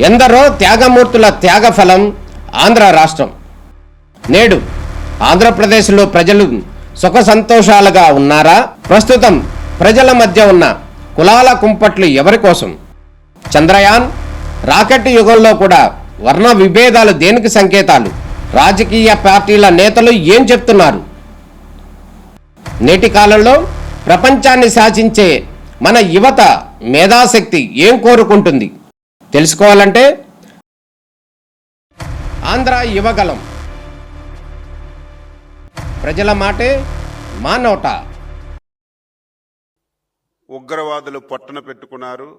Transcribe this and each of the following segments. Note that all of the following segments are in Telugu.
ఎందరో త్యాగమూర్తుల త్యాగఫలం ఆంధ్ర రాష్ట్రం. నేడు ఆంధ్రప్రదేశ్లో ప్రజలు సుఖ సంతోషాలుగా ఉన్నారా? ప్రస్తుతం ప్రజల మధ్య ఉన్న కులాల కుంపట్లు ఎవరి కోసం? చంద్రయాన్ రాకెట్ యుగంలో కూడా వర్ణ విభేదాలు దేనికి సంకేతాలు? రాజకీయ పార్టీల నేతలు ఏం చెప్తున్నారు? నేటి కాలంలో ప్రపంచాన్ని శాసించే మన యువత మేధాశక్తి ఏం కోరుకుంటుంది? తెలుసుకోవాలంటే ఆంధ్ర యువగలం. ప్రజల మాటే మా నోట. ఉగ్రవాదులు పొట్టన పెట్టుకున్నారు.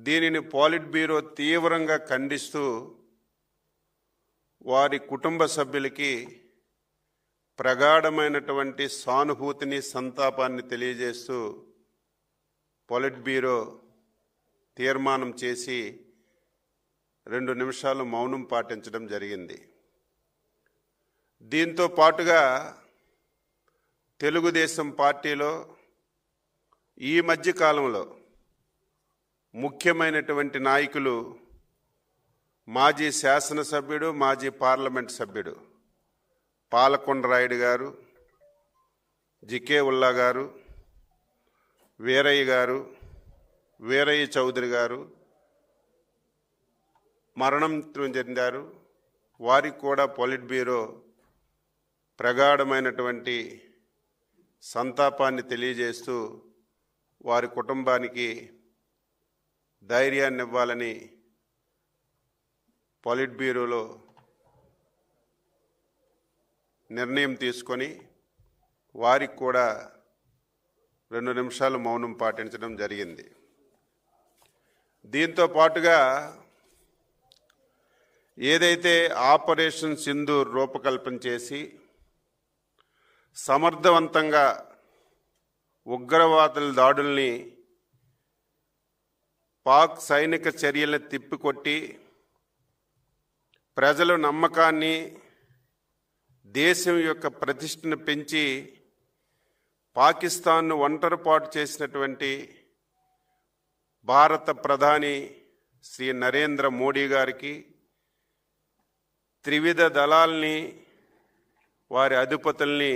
దీనిని పాలిట్ బ్యూరో తీవ్రంగా ఖండిస్తూ వారి కుటుంబ సభ్యులకి ప్రగాఢమైనటువంటి సానుభూతిని, సంతాపాన్ని తెలియజేస్తూ పాలిట్ బ్యూరో తీర్మానం చేసి 2 నిమిషాలు మౌనం పాటించడం జరిగింది. దీంతో పాటుగా తెలుగుదేశం పార్టీలో ఈ మధ్య కాలంలో ముఖ్యమైనటువంటి నాయకులు మాజీ శాసనసభ్యుడు, మాజీ పార్లమెంట్ సభ్యుడు పాలకొండ రాయుడు గారు, జికే ఉల్లా గారు, వీరయ్య చౌదరి గారు మరణం చెందారు. వారికి కూడా పాలిట్ బ్యూరో ప్రగాఢమైనటువంటి సంతాపాన్ని తెలియజేస్తూ వారి కుటుంబానికి ధైర్యాన్ని ఇవ్వాలని పాలిట్ బ్యూరోలో నిర్ణయం తీసుకొని వారికి కూడా 2 నిమిషాలు మౌనం పాటించడం జరిగింది. దీంతో పాటుగా ఏదైతే ఆపరేషన్ సింధూర్ రూపకల్పన చేసి సమర్థవంతంగా ఉగ్రవాదుల దాడుల్ని, పాక్ సైనిక చర్యలను తిప్పికొట్టి ప్రజల నమ్మకాన్ని, దేశం యొక్క ప్రతిష్టను పెంచి పాకిస్తాన్ను ఒంటరిపాటు చేసినటువంటి భారత ప్రధాని శ్రీ నరేంద్ర మోడీ గారికి, త్రివిధ దళాల్ని, వారి అధిపతుల్ని,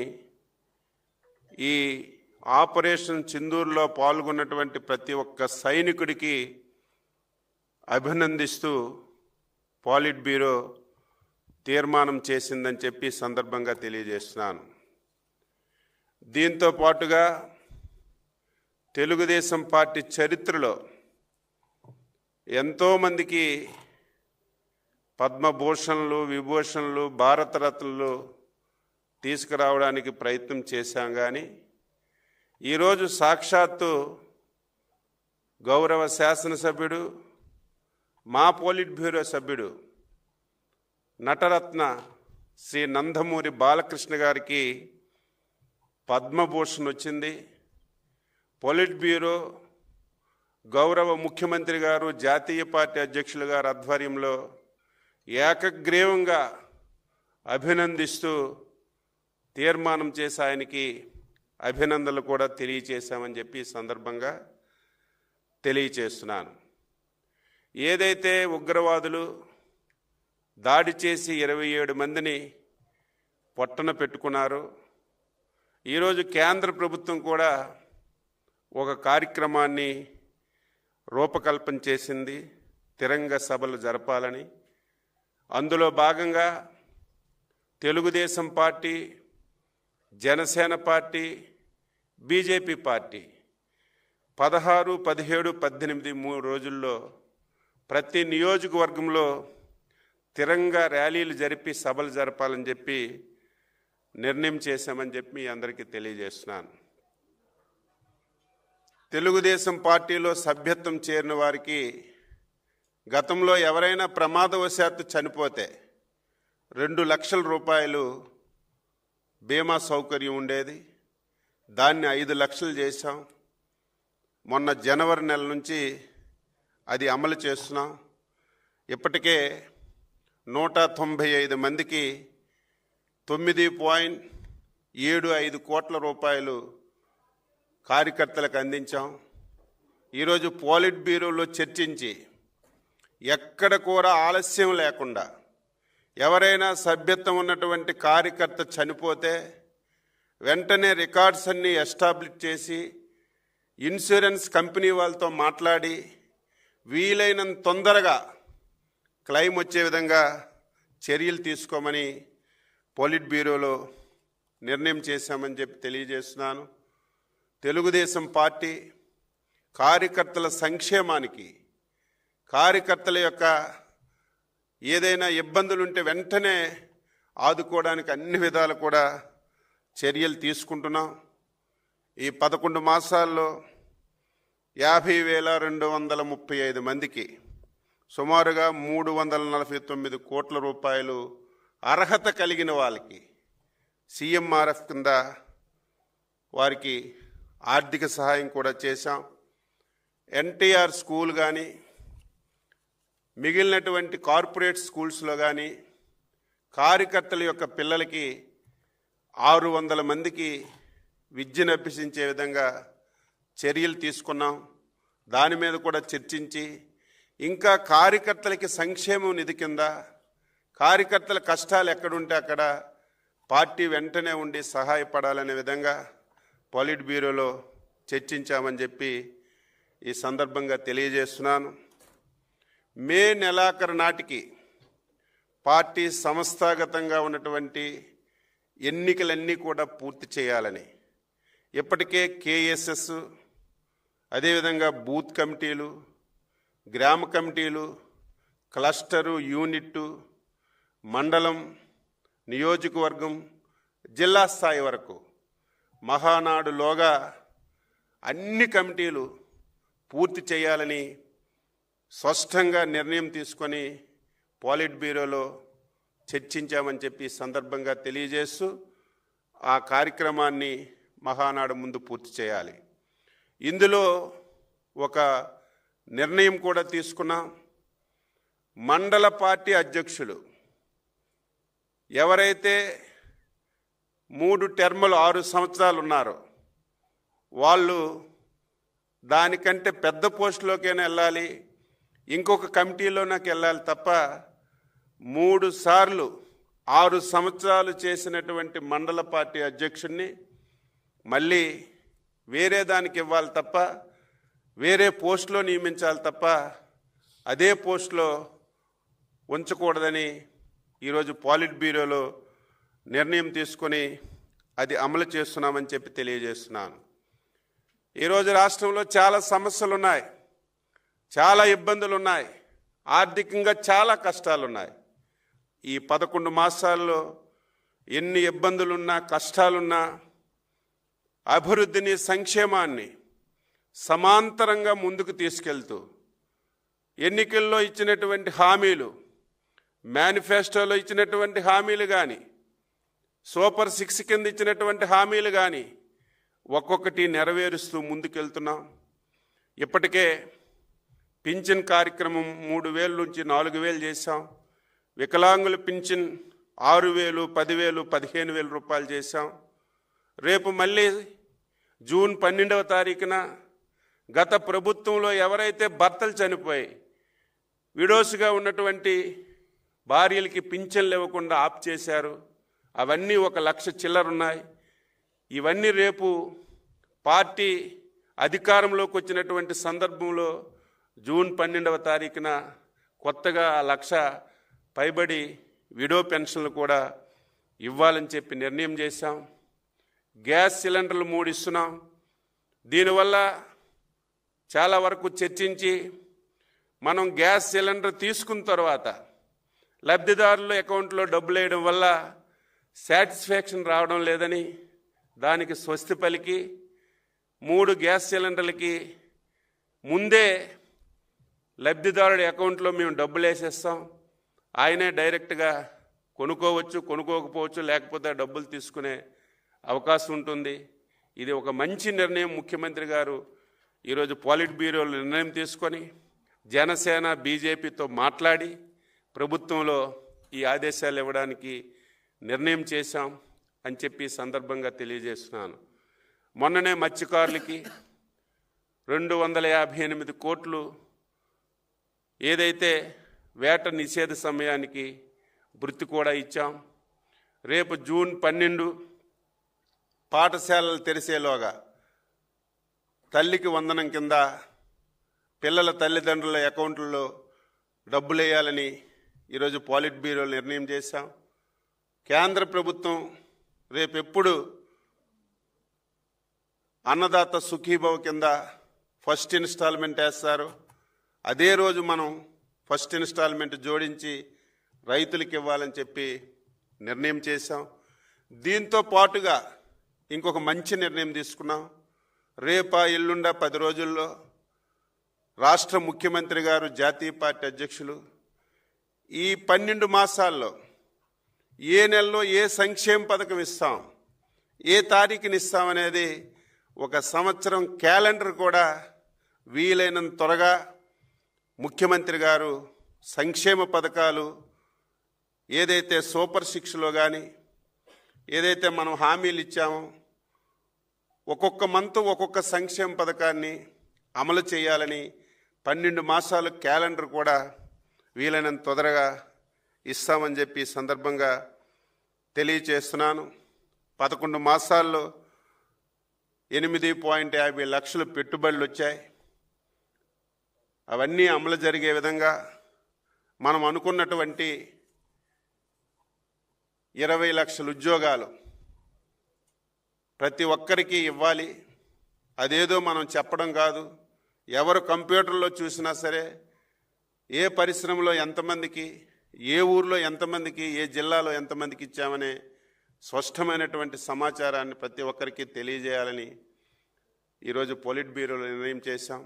ఈ ఆపరేషన్ సింధూర్లో పాల్గొన్నటువంటి ప్రతి ఒక్క సైనికుడికి అభినందిస్తూ పాలిట్ బ్యూరో తీర్మానం చేసిందని చెప్పి సందర్భంగా తెలియజేస్తున్నాను. దీంతో పాటుగా తెలుగుదేశం పార్టీ చరిత్రలో ఎంతోమందికి పద్మభూషణలు, విభూషణలు, భారతరత్నలు తీసుకురావడానికి ప్రయత్నం చేశాం. కానీ ఈరోజు సాక్షాత్తు గౌరవ శాసనసభ్యుడు, మా పాలిట్ బ్యూరో సభ్యుడు నటరత్న శ్రీ నందమూరి బాలకృష్ణ గారికి పద్మభూషణ్ వచ్చింది. పాలిట్ బ్యూరో గౌరవ ముఖ్యమంత్రి గారు, జాతీయ పార్టీ అధ్యక్షులు గారు ఆధ్వర్యంలో ఏకగ్రీవంగా అభినందిస్తూ తీర్మానం చేసి ఆయనకి అభినందనలు కూడా తెలియచేశామని చెప్పి సందర్భంగా తెలియచేస్తున్నాను. ఏదైతే ఉగ్రవాదులు దాడి చేసి 27 మందిని పొట్టన పెట్టుకున్నారో, ఈరోజు కేంద్ర ప్రభుత్వం కూడా ఒక కార్యక్రమాన్ని రూపకల్పన చేసింది, తిరంగ సభలు జరపాలని. అందులో భాగంగా Telugu Desam party, Janasena party, BJP party 16, 17, 18 3 రోజుల్లో ప్రతి నియోజకవర్గంలో తిరంగా ర్యాలీలు జరిపి సభలు జరపాలని చెప్పి నిర్ణయం చేశామని చెప్పి మీ అందరికీ తెలియజేస్తున్నాను. తెలుగుదేశం పార్టీలో సభ్యత్వం చేరిన వారికి గతంలో ఎవరైనా ప్రమాదవశాత్తు చనిపోతే 2 లక్షల రూపాయలు బీమా సౌకర్యం ఉండేది. దాన్ని 5 లక్షలు చేశాం. మొన్న జనవరి నెల నుంచి అది అమలు చేస్తున్నాం. ఇప్పటికే 195 మందికి 9.75 కోట్ల రూపాయలు కార్యకర్తలకు అందించాం. ఈరోజు పాలిట్ బ్యూరోలో చర్చించి ఎక్కడ కూడా ఆలస్యం లేకుండా ఎవరైనా సభ్యత్వం ఉన్నటువంటి కార్యకర్త చనిపోతే వెంటనే రికార్డ్స్ అన్నీ ఎస్టాబ్లిష్ చేసి ఇన్సూరెన్స్ కంపెనీ వాళ్ళతో మాట్లాడి వీలైనంత తొందరగా క్లెయిమ్ వచ్చే విధంగా చర్యలు తీసుకోమని పోలిట్ బ్యూరోలో నిర్ణయం చేశామని చెప్పి తెలియజేస్తున్నాను. తెలుగుదేశం పార్టీ కార్యకర్తల సంక్షేమానికి, కార్యకర్తల యొక్క ఏదైనా ఇబ్బందులుంటే వెంటనే ఆదుకోవడానికి అన్ని విధాలు కూడా చర్యలు తీసుకుంటున్నాం. ఈ 11 మాసాల్లో 50,235 మందికి సుమారుగా 349 కోట్ల రూపాయలు అర్హత కలిగిన వాళ్ళకి సీఎంఆర్ఎఫ్ కింద వారికి ఆర్థిక సహాయం కూడా చేశాం. ఎన్టీఆర్ స్కూల్ కానీ మిగిలినటువంటి కార్పొరేట్ స్కూల్స్లో కానీ కార్యకర్తల యొక్క పిల్లలకి 600 మందికి విద్యను అభ్యసించే విధంగా చర్యలు తీసుకున్నాం. దాని మీద కూడా చర్చించి ఇంకా కార్యకర్తలకి సంక్షేమం నిధి కింద కార్యకర్తల కష్టాలు ఎక్కడుంటే అక్కడ పార్టీ వెంటనే ఉండి సహాయపడాలనే విధంగా పోలిట్ బ్యూరోలో చర్చించామని చెప్పి ఈ సందర్భంగా తెలియజేస్తున్నాను. మే నెలాఖరు నాటికి పార్టీ సంస్థాగతంగా ఉన్నటువంటి ఎన్నికలన్నీ కూడా పూర్తి చేయాలని ఇప్పటికే కేఎస్ఎస్, అదేవిధంగా బూత్ కమిటీలు, గ్రామ కమిటీలు, క్లస్టరు, యూనిట్టు, మండలం, నియోజకవర్గం, జిల్లా స్థాయి వరకు మహానాడులోగా అన్ని కమిటీలు పూర్తి చేయాలని స్పష్టంగా నిర్ణయం తీసుకొని పోలిట్ బ్యూరోలో చర్చించామని చెప్పి సందర్భంగా తెలియజేస్తూ ఆ కార్యక్రమాన్ని మహానాడు ముందు పూర్తి చేయాలి. ఇందులో ఒక నిర్ణయం కూడా తీసుకున్నాం. మండల పార్టీ అధ్యక్షులు ఎవరైతే 3 టర్ములు 6 సంవత్సరాలు ఉన్నారో వాళ్ళు దానికంటే పెద్ద పోస్టులోకైనా వెళ్ళాలి, ఇంకొక కమిటీలోకి వెళ్ళాలి తప్ప 3 సార్లు 6 సంవత్సరాలు చేసినటువంటి మండల పార్టీ అధ్యక్షుడిని మళ్ళీ వేరే దానికి ఇవ్వాలి తప్ప, వేరే పోస్టులో నియమించాలి తప్ప అదే పోస్టులో ఉంచకూడదని ఈరోజు పోలిట్ బ్యూరోలో నిర్ణయం తీసుకొని అది అమలు చేస్తున్నామని చెప్పి తెలియజేస్తున్నాను. ఈరోజు రాష్ట్రంలో చాలా సమస్యలు ఉన్నాయి, చాలా ఇబ్బందులు ఉన్నాయి, ఆర్థికంగా చాలా కష్టాలున్నాయి. ఈ 11 మాసాల్లో ఎన్ని ఇబ్బందులున్నా, కష్టాలున్నా అభివృద్ధిని, సంక్షేమాన్ని సమాంతరంగా ముందుకు తీసుకెళ్తూ ఎన్నికల్లో ఇచ్చినటువంటి హామీలు, మేనిఫెస్టోలో ఇచ్చినటువంటి హామీలు కానీ, సూపర్ 6 కింద ఇచ్చినటువంటి హామీలు కానీ ఒక్కొక్కటి నెరవేరుస్తూ ముందుకెళ్తున్నాం. ఇప్పటికే పింఛన్ కార్యక్రమం 3,000 నుంచి 4,000 చేశాం. వికలాంగుల పింఛన్ 6,000, 10,000, 15,000 రూపాయలు చేశాం. రేపు మళ్ళీ జూన్ 12వ తారీఖున గత ప్రభుత్వంలో ఎవరైతే భర్తలు చనిపోయి విడోస్గా ఉన్నటువంటి భార్యలకి పింఛన్లు ఇవ్వకుండా ఆప్ చేశారు, అవన్నీ 1,00,000 చిల్లరున్నాయి. ఇవన్నీ రేపు పార్టీ అధికారంలోకి వచ్చినటువంటి సందర్భంలో జూన్ 12వ తారీఖున కొత్తగా 1,00,000 పైబడి విడో పెన్షన్లు కూడా ఇవ్వాలని చెప్పి నిర్ణయం చేశాం. గ్యాస్ సిలిండర్లు 3 ఇస్తున్నాం. దీనివల్ల చాలా వరకు చర్చించి మనం గ్యాస్ సిలిండర్ తీసుకున్న తర్వాత లబ్ధిదారుల అకౌంట్లో డబ్బులు వేయడం వల్ల సాటిస్ఫాక్షన్ రావడం లేదని దానికి స్వస్తి పలికి 3 గ్యాస్ సిలిండర్లకి ముందే లబ్ధిదారుడి అకౌంట్లో మేము డబ్బులు వేసేస్తాం. ఆయనే డైరెక్ట్గా కొనుక్కోవచ్చు, కొనుక్కోకపోవచ్చు, లేకపోతే డబ్బులు తీసుకునే అవకాశం ఉంటుంది. ఇది ఒక మంచి నిర్ణయం ముఖ్యమంత్రి గారు ఈరోజు పోలిట్ బ్యూరోలో నిర్ణయం తీసుకొని జనసేన, బీజేపీతో మాట్లాడి ప్రభుత్వంలో ఈ ఆదేశాలు ఇవ్వడానికి నిర్ణయం చేశాం అని చెప్పి సందర్భంగా తెలియజేస్తున్నాను. మొన్ననే మత్స్యకారులకి 258 కోట్లు ఏదైతే వేట నిషేధ సమయానికి వృత్తి కూడా ఇచ్చాం. రేపు జూన్ 12 పాఠశాలలు తెరిసేలోగా తల్లికి వందనం కింద పిల్లల తల్లిదండ్రుల అకౌంట్లలో డబ్బులు వేయాలని ఈరోజు పాలిట్ బ్యూరో నిర్ణయం చేశాం. కేంద్ర ప్రభుత్వం రేపెప్పుడు అన్నదాత సుఖీభవ కింద ఫస్ట్ ఇన్స్టాల్మెంట్ వేస్తారు, అదే రోజు మనం ఫస్ట్ ఇన్స్టాల్మెంట్ జోడించి రైతులకు ఇవ్వాలని చెప్పి నిర్ణయం చేశాం. దీంతో పాటుగా ఇంకొక మంచి నిర్ణయం తీసుకున్నాం. రేపా ఎల్లుండా 10 రోజుల్లో రాష్ట్ర ముఖ్యమంత్రి గారు, జాతీయ పార్టీ అధ్యక్షులు ఈ 12 మాసాల్లో ఏ నెలలో ఏ సంక్షేమ పథకం ఇస్తాం, ఏ తారీఖుని ఇస్తామనేది ఒక సంవత్సరం క్యాలెండర్ కూడా వీలైనంత త్వరగా ముఖ్యమంత్రి గారు సంక్షేమ పథకాలు ఏదైతే సూపర్ 6లో కానీ ఏదైతే మనం హామీలు ఇచ్చామో ఒక్కొక్క మంత్ ఒక్కొక్క సంక్షేమ పథకాన్ని అమలు చేయాలని 12 మాసాలు క్యాలెండర్ కూడా వీలైనంత తొందరగా ఇస్తామని చెప్పి ఈ సందర్భంగా తెలియచేస్తున్నాను. 11 మాసాల్లో 8.50 లక్షలు పెట్టుబడులు వచ్చాయి. అవన్నీ అమలు జరిగే విధంగా మనం అనుకున్నటువంటి 20 లక్షల ఉద్యోగాలు ప్రతి ఒక్కరికి ఇవ్వాలి. అదేదో మనం చెప్పడం కాదు, ఎవరు కంప్యూటర్లో చూసినా సరే ఏ పరిశ్రమలో ఎంతమందికి, ఏ ఊర్లో ఎంతమందికి, ఏ జిల్లాలో ఎంతమందికి ఇచ్చామనే స్పష్టమైనటువంటి సమాచారాన్ని ప్రతి ఒక్కరికి తెలియజేయాలని ఈరోజు పాలిట్ బ్యూరోలో నిర్ణయం చేశాం.